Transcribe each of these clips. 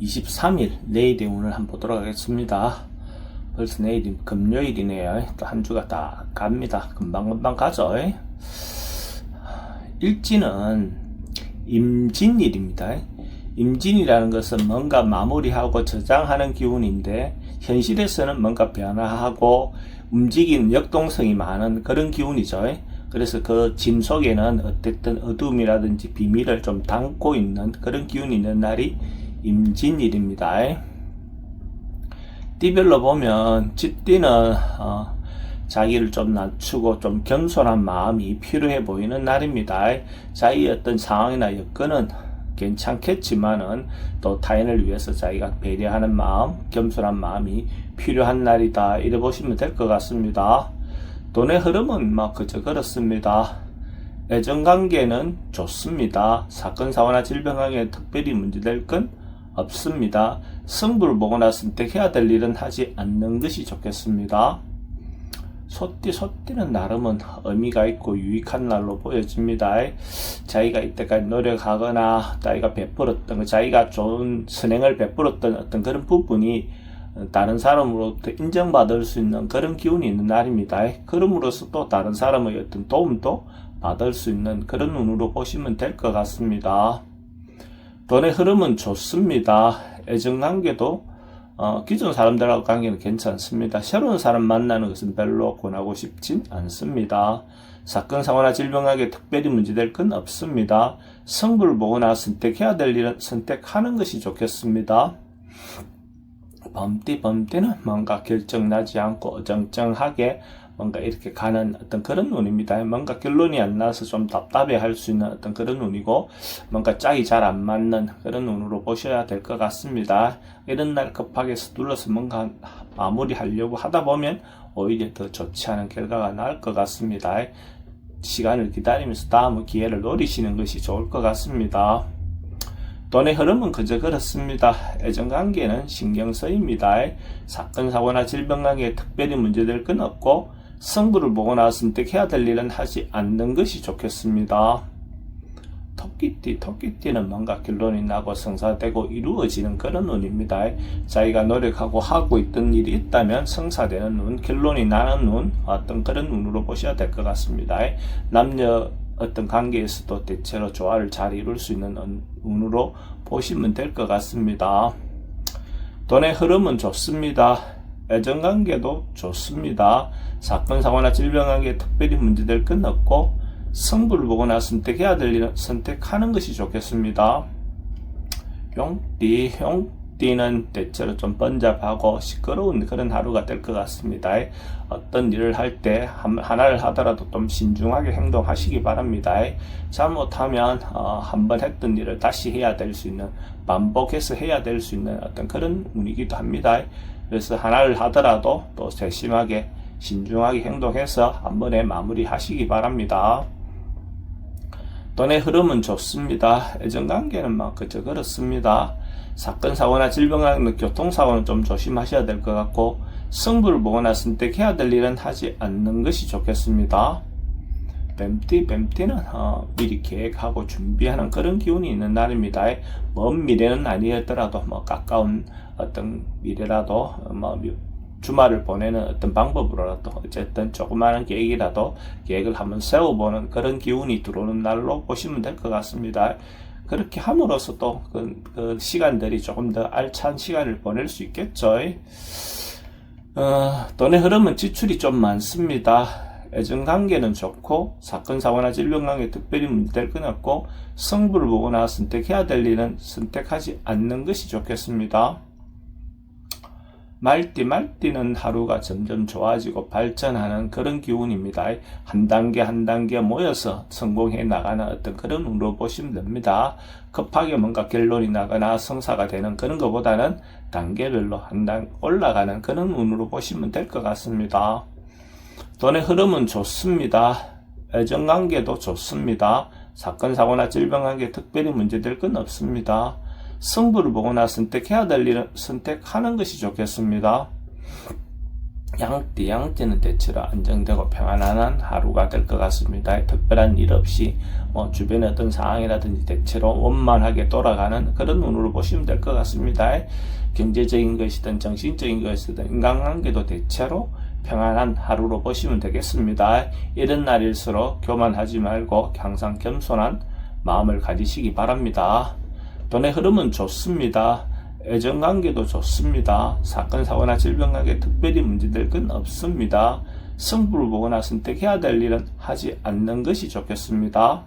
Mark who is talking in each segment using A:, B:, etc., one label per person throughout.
A: 23일 내일의 운을 한번 보도록 하겠습니다. 벌써 내일이 금요일이네요. 또 한 주가 다 갑니다. 금방금방 가죠. 일지는 임진일입니다. 임진이라는 것은 뭔가 마무리하고 저장하는 기운인데, 현실에서는 뭔가 변화하고 움직이는 역동성이 많은 그런 기운이죠. 그래서 그 진 속에는 어쨌든 어둠이라든지 비밀을 좀 담고 있는 그런 기운이 있는 날이 임진일입니다. 띠별로 보면 쥐띠는 자기를 좀 낮추고 좀 겸손한 마음이 필요해 보이는 날입니다. 자기의 어떤 상황이나 여건은 괜찮겠지만은 또 타인을 위해서 자기가 배려하는 마음, 겸손한 마음이 필요한 날이다, 이래 보시면 될 것 같습니다. 돈의 흐름은 그저 그렇습니다. 애정관계는 좋습니다. 사건, 사고나 질병에 특별히 문제될 건 없습니다. 승부를 보거나 선택해야 될 일은 하지 않는 것이 좋겠습니다. 소띠는 나름은 의미가 있고 유익한 날로 보여집니다. 자기가 이때까지 노력하거나 자기가 베풀었던, 자기가 좋은 선행을 베풀었던 어떤 그런 부분이 다른 사람으로부터 인정받을 수 있는 그런 기운이 있는 날입니다. 그럼으로써 또 다른 사람의 어떤 도움도 받을 수 있는 그런 운으로 보시면 될 것 같습니다. 돈의 흐름은 좋습니다. 애정관계도 기존 사람들하고 관계는 괜찮습니다. 새로운 사람 만나는 것은 별로 권하고 싶진 않습니다. 사건, 사고나 질병하게 특별히 문제될 건 없습니다. 승부를 보거나 선택해야 될 일은 선택하는 것이 좋겠습니다. 범띠는 뭔가 결정나지 않고 어정쩡하게 뭔가 이렇게 가는 어떤 그런 운입니다. 뭔가 결론이 안 나서 좀 답답해 할 수 있는 어떤 그런 운이고, 뭔가 짝이 잘 안 맞는 그런 운으로 보셔야 될 것 같습니다. 이런 날 급하게 서둘러서 뭔가 마무리하려고 하다 보면 오히려 더 좋지 않은 결과가 나올 것 같습니다. 시간을 기다리면서 다음 기회를 노리시는 것이 좋을 것 같습니다. 돈의 흐름은 그저 그렇습니다. 애정관계는 신경 쓰입니다. 사건, 사고나 질병관계에 특별히 문제될 건 없고, 승부를 보거나 선택해야 될 일은 하지 않는 것이 좋겠습니다. 토끼띠는 뭔가 결론이 나고 성사되고 이루어지는 그런 운입니다. 자기가 노력하고 하고 있던 일이 있다면 성사되는 운, 결론이 나는 운, 어떤 그런 운으로 보셔야 될 것 같습니다. 남녀 어떤 관계에서도 대체로 조화를 잘 이룰 수 있는 운으로 보시면 될 것 같습니다. 돈의 흐름은 좋습니다. 애정관계도 좋습니다. 사건, 사고나 질병관계에 특별히 문제될 건 없고, 승부를 보거나 선택해야 될 일은 선택하는 것이 좋겠습니다. 용띠는 대체로 좀 번잡하고 시끄러운 그런 하루가 될 것 같습니다. 어떤 일을 할 때 하나를 하더라도 좀 신중하게 행동하시기 바랍니다. 잘못하면 한번 했던 일을 다시 해야 될 수 있는, 반복해서 해야 될 수 있는 어떤 그런 운이기도 합니다. 그래서 하나를 하더라도 또 세심하게 신중하게 행동해서 한 번에 마무리하시기 바랍니다. 돈의 흐름은 좋습니다. 애정관계는 그저 그렇습니다. 사건, 사고나 질병, 교통사고는 좀 조심하셔야 될 것 같고, 승부를 보거나 선택해야 될 일은 하지 않는 것이 좋겠습니다. 뱀띠는 미리 계획하고 준비하는 그런 기운이 있는 날입니다. 먼 미래는 아니었더라도 가까운 어떤 미래라도 주말을 보내는 어떤 방법으로라도 어쨌든 조그마한 계획을 한번 세워보는 그런 기운이 들어오는 날로 보시면 될 것 같습니다. 그렇게 함으로써 또 그 시간들이 조금 더 알찬 시간을 보낼 수 있겠죠. 돈의 흐름은 지출이 좀 많습니다. 애정관계는 좋고, 사건, 사고나 질병관계에 특별히 문제될 건 없고, 승부를 보거나 선택해야 될 일은 선택하지 않는 것이 좋겠습니다. 말띠는 하루가 점점 좋아지고 발전하는 그런 기운입니다. 한 단계 한 단계 모여서 성공해 나가는 어떤 그런 운으로 보시면 됩니다. 급하게 뭔가 결론이 나거나 성사가 되는 그런 것보다는 단계별로 한 단 올라가는 그런 운으로 보시면 될 것 같습니다. 돈의 흐름은 좋습니다. 애정관계도 좋습니다. 사건, 사고나 질병관계에 특별히 문제될 건 없습니다. 승부를 보거나 선택해야 될 일은 선택하는 것이 좋겠습니다. 양띠는 대체로 안정되고 평안한 하루가 될 것 같습니다. 특별한 일 없이 주변의 어떤 상황이라든지 대체로 원만하게 돌아가는 그런 운으로 보시면 될 것 같습니다. 경제적인 것이든 정신적인 것이든 인간관계도 대체로 평안한 하루로 보시면 되겠습니다. 이런 날일수록 교만하지 말고 항상 겸손한 마음을 가지시기 바랍니다. 돈의 흐름은 좋습니다. 애정관계도 좋습니다. 사건, 사고나 질병관계 특별히 문제될 건 없습니다. 승부를 보거나 선택해야 될 일은 하지 않는 것이 좋겠습니다.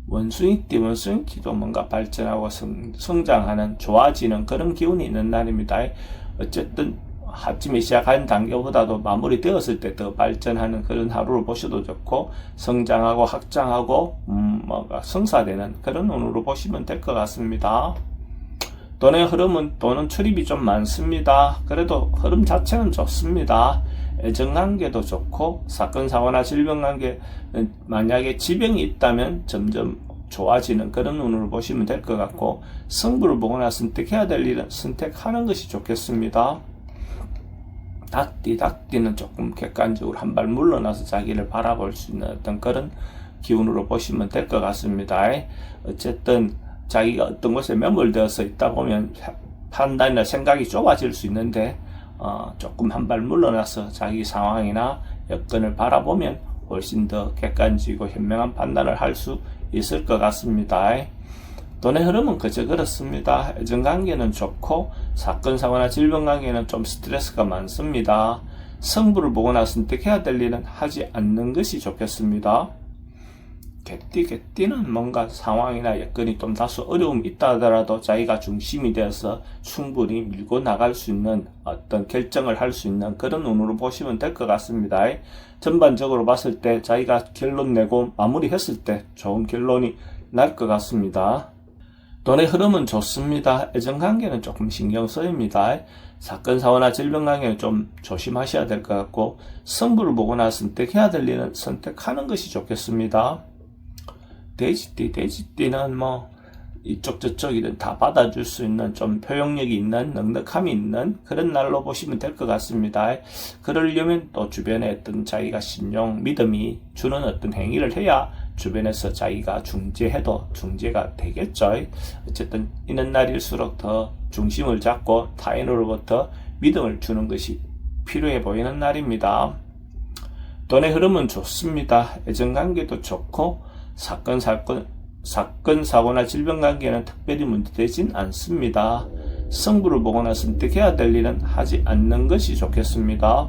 A: 원숭이띠도 뭔가 발전하고 성장하는, 좋아지는 그런 기운이 있는 날입니다. 어쨌든 아침에 시작한 단계보다도 마무리되었을 때 더 발전하는 그런 하루를 보셔도 좋고, 성장하고 확장하고 뭔가 성사되는 그런 운으로 보시면 될 것 같습니다. 돈의 흐름은 돈은 출입이 좀 많습니다. 그래도 흐름 자체는 좋습니다. 애정관계도 좋고, 사건, 사고나 질병관계, 만약에 지병이 있다면 점점 좋아지는 그런 운으로 보시면 될 것 같고, 승부를 보거나 선택해야 될 일은 선택하는 것이 좋겠습니다. 닭띠는 조금 객관적으로 한 발 물러나서 자기를 바라볼 수 있는 어떤 그런 기운으로 보시면 될 것 같습니다. 어쨌든 자기가 어떤 곳에 매몰되어서 있다 보면 판단이나 생각이 좁아질 수 있는데, 조금 한 발 물러나서 자기 상황이나 여건을 바라보면 훨씬 더 객관적이고 현명한 판단을 할 수 있을 것 같습니다. 돈의 흐름은 그저 그렇습니다. 애정관계는 좋고, 사건, 사고나 질병관계는 좀 스트레스가 많습니다. 승부를 보거나 선택해야 될 일은 하지 않는 것이 좋겠습니다. 개띠는 뭔가 상황이나 여건이 좀 다소 어려움이 있다 하더라도 자기가 중심이 되어서 충분히 밀고 나갈 수 있는 어떤 결정을 할 수 있는 그런 운으로 보시면 될 것 같습니다. 전반적으로 봤을 때 자기가 결론 내고 마무리했을 때 좋은 결론이 날 것 같습니다. 돈의 흐름은 좋습니다. 애정관계는 조금 신경 쓰입니다. 사건, 사고나 질병관계는 좀 조심하셔야 될 것 같고, 승부를 보거나 선택해야 될 일은 선택하는 것이 좋겠습니다. 돼지띠는 이쪽 저쪽이든 다 받아줄 수 있는, 좀 표현력이 있는, 넉넉함이 있는 그런 날로 보시면 될 것 같습니다. 그러려면 또 주변에 어떤 자기가 신용, 믿음이 주는 어떤 행위를 해야 주변에서 자기가 중재해도 중재가 되겠죠. 어쨌든 이런 날일수록 더 중심을 잡고 타인으로부터 믿음을 주는 것이 필요해 보이는 날입니다. 돈의 흐름은 좋습니다. 애정관계도 좋고, 사건, 사고나 질병관계는 특별히 문제되진 않습니다. 승부를 보거나 선택해야 될 일은 하지 않는 것이 좋겠습니다.